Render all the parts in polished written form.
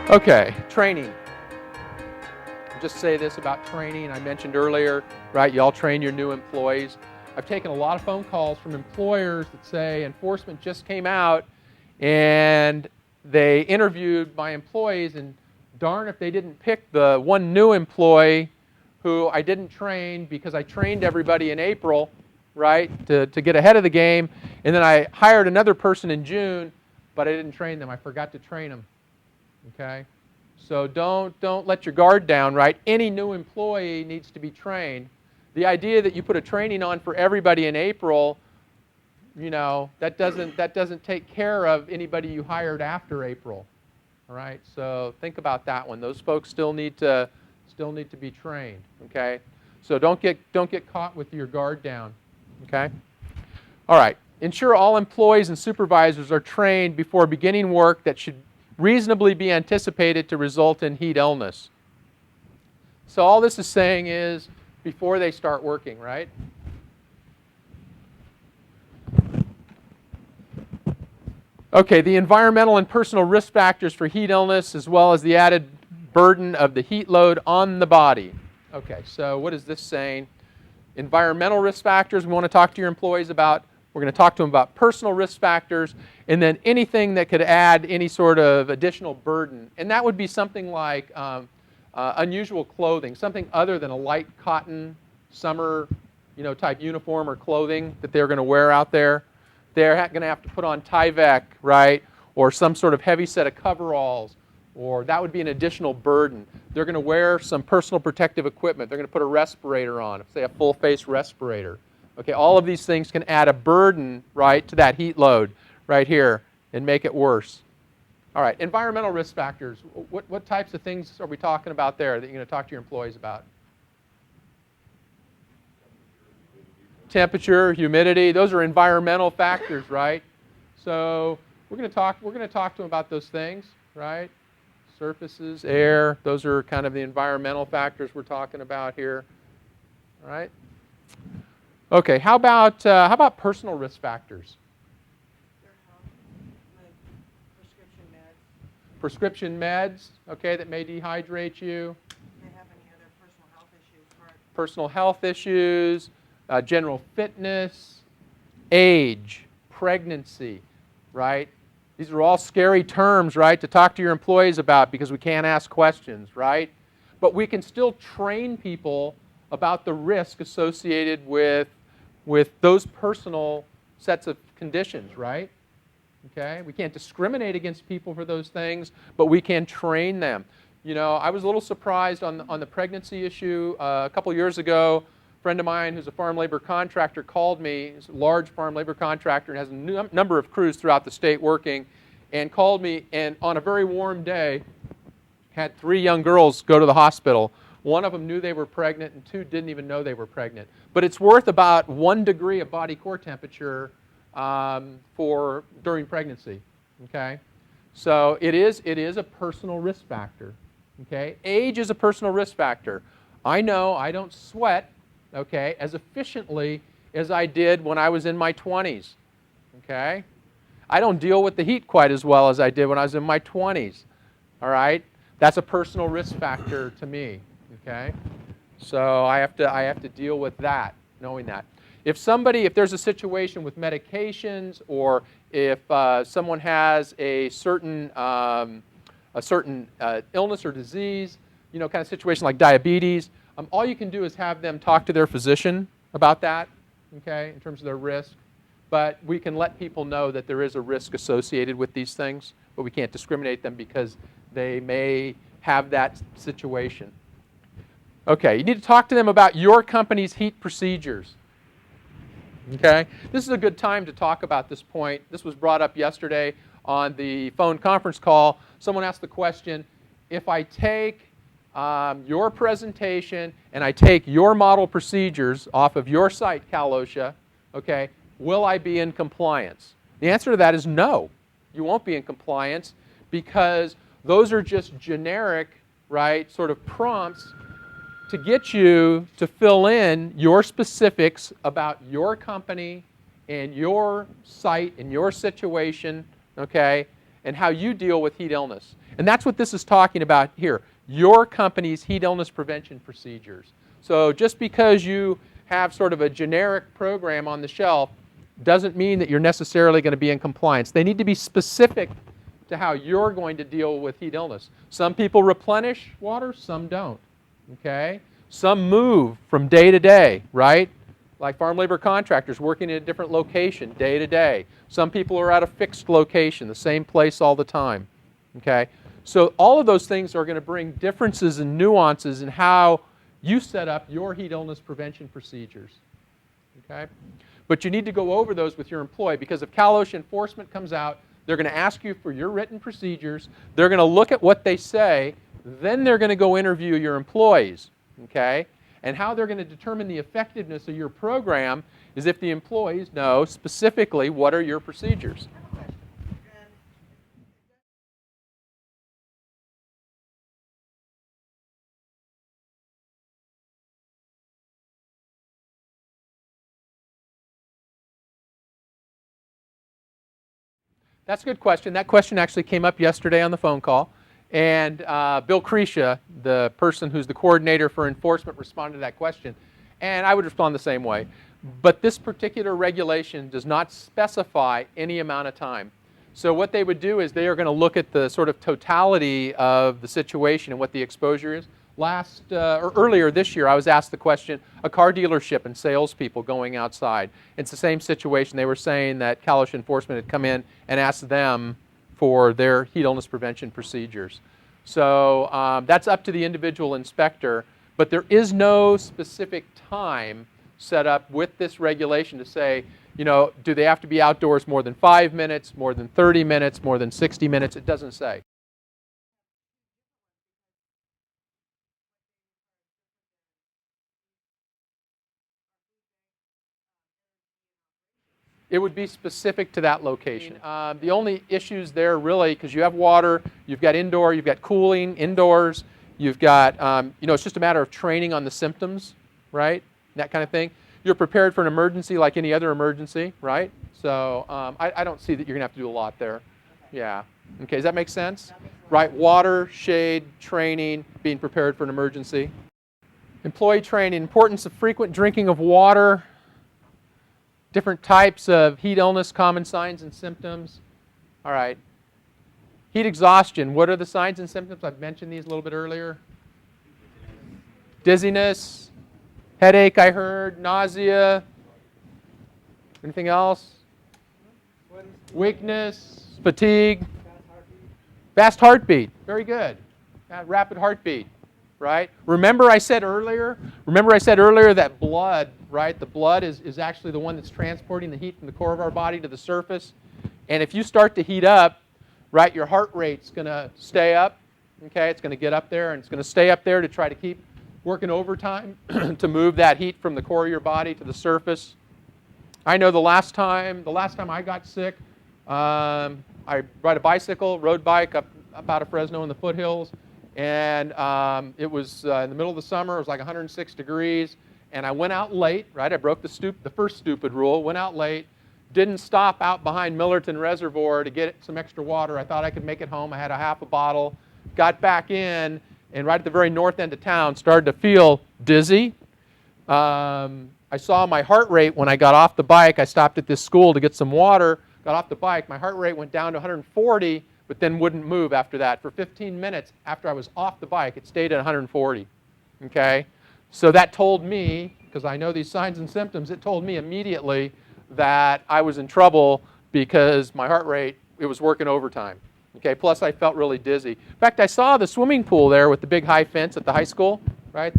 Okay, training. I'll just say this about training. I mentioned earlier, right, you all train your new employees. I've taken a lot of phone calls from employers that say enforcement just came out and they interviewed my employees, and darn if they didn't pick the one new employee who I didn't train because I trained everybody in April, right, to get ahead of the game, and then I hired another person in June, but I didn't train them. I forgot to train them. Okay? So don't let your guard down, right? Any new employee needs to be trained. The idea that you put a training on for everybody in April, you know, that doesn't take care of anybody you hired after April. All right? So think about that one. Those folks still need to be trained, okay? So don't get caught with your guard down, okay? All right. Ensure all employees and supervisors are trained before beginning work that should reasonably be anticipated to result in heat illness. So all this is saying is before they start working, right? Okay, the environmental and personal risk factors for heat illness, as well as the added burden of the heat load on the body. Okay, so what is this saying? Environmental risk factors we want to talk to your employees about. We're going to talk to them about personal risk factors, and then anything that could add any sort of additional burden. And that would be something like unusual clothing, something other than a light cotton summer, type uniform or clothing that they're going to wear out there. They're going to have to put on Tyvek, right, or some sort of heavy set of coveralls, or that would be an additional burden. They're going to wear some personal protective equipment. They're going to put a respirator on, say a full-face respirator. Okay, all of these things can add a burden, right, to that heat load right here and make it worse. All right, environmental risk factors. What types of things are we talking about there that you're going to talk to your employees about? Temperature, humidity, those are environmental factors, right? So we're going to talk to them about those things, right? Surfaces, air, those are kind of the environmental factors we're talking about here. All right? Okay, how about personal risk factors? Prescription meds, okay, that may dehydrate you. They have any other personal health issues? Personal health issues, general fitness, age, pregnancy, right? These are all scary terms, right, to talk to your employees about because we can't ask questions, right? But we can still train people about the risk associated with those personal sets of conditions, right? Okay? We can't discriminate against people for those things, but we can train them. I was a little surprised on the pregnancy issue. A couple years ago, a friend of mine who's a farm labor contractor called me. He's a large farm labor contractor and has a number of crews throughout the state working, and called me, and on a very warm day, had 3 young girls go to the hospital. One of them knew they were pregnant, and 2 didn't even know they were pregnant. But it's worth about 1 degree of body core temperature during pregnancy. Okay, so it is a personal risk factor. Okay, age is a personal risk factor. I know I don't sweat, okay, as efficiently as I did when I was in my 20s. Okay, I don't deal with the heat quite as well as I did when I was in my 20s. All right, that's a personal risk factor to me. Okay, so I have to deal with that, knowing that. If there's a situation with medications, or if someone has a certain illness or disease, kind of situation like diabetes, all you can do is have them talk to their physician about that, okay, in terms of their risk. But we can let people know that there is a risk associated with these things, but we can't discriminate them because they may have that situation. Okay, you need to talk to them about your company's heat procedures. Okay, this is a good time to talk about this point. This was brought up yesterday on the phone conference call. Someone asked the question, if I take your presentation and I take your model procedures off of your site, Cal OSHA, okay, will I be in compliance? The answer to that is no. You won't be in compliance because those are just generic, right, sort of prompts to get you to fill in your specifics about your company and your site and your situation, okay? and how you deal with heat illness. And that's what this is talking about here, your company's heat illness prevention procedures. So just because you have sort of a generic program on the shelf doesn't mean that you're necessarily going to be in compliance. They need to be specific to how you're going to deal with heat illness. Some people replenish water, some don't. Okay? Some move from day to day, right? Like farm labor contractors working in a different location day to day. Some people are at a fixed location, the same place all the time. Okay? So all of those things are going to bring differences and nuances in how you set up your heat illness prevention procedures. Okay? But you need to go over those with your employee, because if Cal OSHA enforcement comes out, they're going to ask you for your written procedures. They're going to look at what they say. Then they're going to go interview your employees. Okay? And how they're going to determine the effectiveness of your program is if the employees know specifically what are your procedures. That's a good question. That question actually came up yesterday on the phone call. And Bill Crecia, the person who's the coordinator for enforcement, responded to that question. And I would respond the same way. But this particular regulation does not specify any amount of time. So what they would do is they are going to look at the sort of totality of the situation and what the exposure is. Earlier this year, I was asked the question, a car dealership and salespeople going outside. It's the same situation. They were saying that Cal OSHA enforcement had come in and asked them for their heat illness prevention procedures. So that's up to the individual inspector, but there is no specific time set up with this regulation to say, you know, do they have to be outdoors more than 5 minutes, more than 30 minutes, more than 60 minutes? It doesn't say. It would be specific to that location. The only issues there really, because you have water, you've got indoor, you've got cooling indoors, you've got, you know, it's just a matter of training on the symptoms, right? That kind of thing. You're prepared for an emergency like any other emergency, right? So I don't see that you're going to have to do a lot there. Yeah. Okay, does that make sense? Right, water, shade, training, being prepared for an emergency. Employee training, importance of frequent drinking of water, different types of heat illness, common signs and symptoms. All right. Heat exhaustion, what are the signs and symptoms? I've mentioned these a little bit earlier. Dizziness, headache, I heard, nausea. Anything else? Weakness, fatigue. Fast heartbeat, very good. Rapid heartbeat, right? Remember I said earlier that blood, right? The blood is actually the one that's transporting the heat from the core of our body to the surface. And if you start to heat up, right, your heart rate's going to stay up. Okay, it's going to get up there and it's going to stay up there to try to keep working overtime to move that heat from the core of your body to the surface. I know the last time I got sick, I ride a bicycle, road bike up out of Fresno in the foothills, and it was in the middle of the summer. It was like 106 degrees, and I went out late. Right, I broke the first stupid rule. Went out late, didn't stop out behind Millerton Reservoir to get some extra water. I thought I could make it home. I had a half a bottle. Got back in, and right at the very north end of town, started to feel dizzy. I saw my heart rate when I got off the bike. I stopped at this school to get some water. Got off the bike. My heart rate went down to 140, but then wouldn't move after that. For 15 minutes after I was off the bike, it stayed at 140. Okay? So that told me, because I know these signs and symptoms, it told me immediately that I was in trouble because my heart rate, it was working overtime. Okay? Plus I felt really dizzy. In fact, I saw the swimming pool there with the big high fence at the high school, right?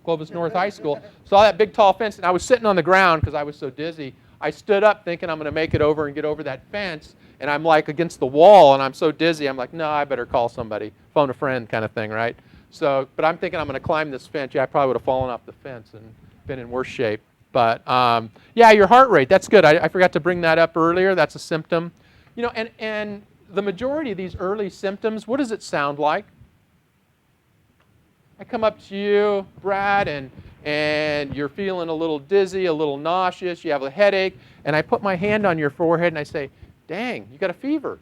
Clovis North High School. Saw that big tall fence, and I was sitting on the ground because I was so dizzy. I stood up thinking I'm going to make it over and get over that fence, and I'm like against the wall, and I'm so dizzy. I'm like, no, I better call somebody, phone a friend kind of thing, right? So, but I'm thinking I'm going to climb this fence. Yeah, I probably would have fallen off the fence and been in worse shape. But yeah, your heart rate, that's good. I forgot to bring that up earlier. That's a symptom. You know, and the majority of these early symptoms, what does it sound like? I come up to you, Brad, and you're feeling a little dizzy, a little nauseous, you have a headache, and I put my hand on your forehead and I say, dang, you got a fever.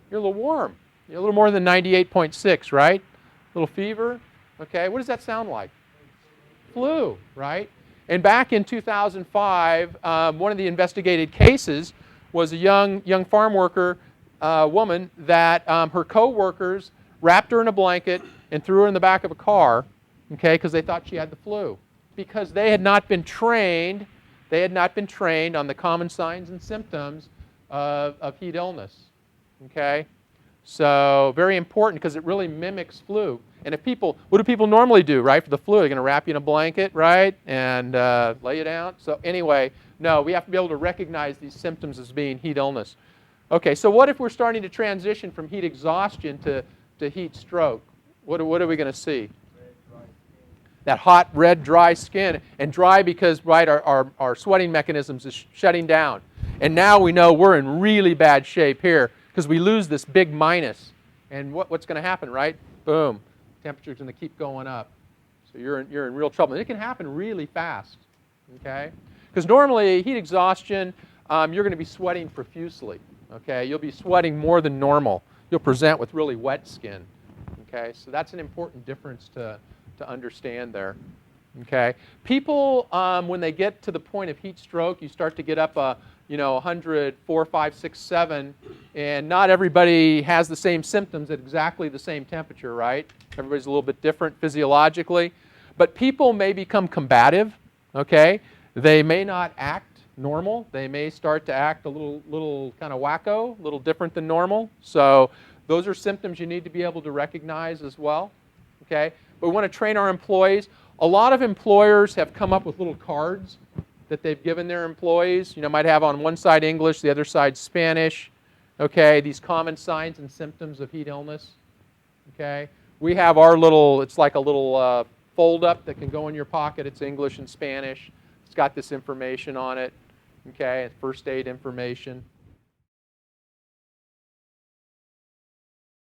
You're a little warm. You're a little more than 98.6, right? A little fever. Okay, what does that sound like? Flu, right? And back in 2005, one of the investigated cases was a young farm worker woman that her co-workers wrapped her in a blanket and threw her in the back of a car, okay, because they thought she had the flu. Because they had not been trained, on the common signs and symptoms of heat illness, okay? So very important because it really mimics flu. And if people, what do people normally do, right, for the flu? They're going to wrap you in a blanket, right, and lay you down. So anyway, no, we have to be able to recognize these symptoms as being heat illness. Okay, so what if we're starting to transition from heat exhaustion to heat stroke? What are we going to see? That hot, red, dry skin. And dry because, right, our sweating mechanisms is shutting down. And now we know we're in really bad shape here because we lose this big minus. And what's going to happen, right? Boom. Temperature's going to keep going up. So you're in real trouble. And it can happen really fast, okay? Because normally, heat exhaustion, you're going to be sweating profusely, okay? You'll be sweating more than normal. You'll present with really wet skin, okay? So that's an important difference to understand there, okay? People, when they get to the point of heat stroke, you start to get up 100, 4, 5, 6, 7, and not everybody has the same symptoms at exactly the same temperature, right? Everybody's a little bit different physiologically. But people may become combative, okay? They may not act normal. They may start to act a little kind of wacko, a little different than normal. So those are symptoms you need to be able to recognize as well, okay? But we want to train our employees. A lot of employers have come up with little cards that they've given their employees. Might have on one side English, the other side Spanish. Okay, these common signs and symptoms of heat illness. Okay, we have our little, it's like a little fold-up that can go in your pocket. It's English and Spanish. It's got this information on it. Okay, first aid information.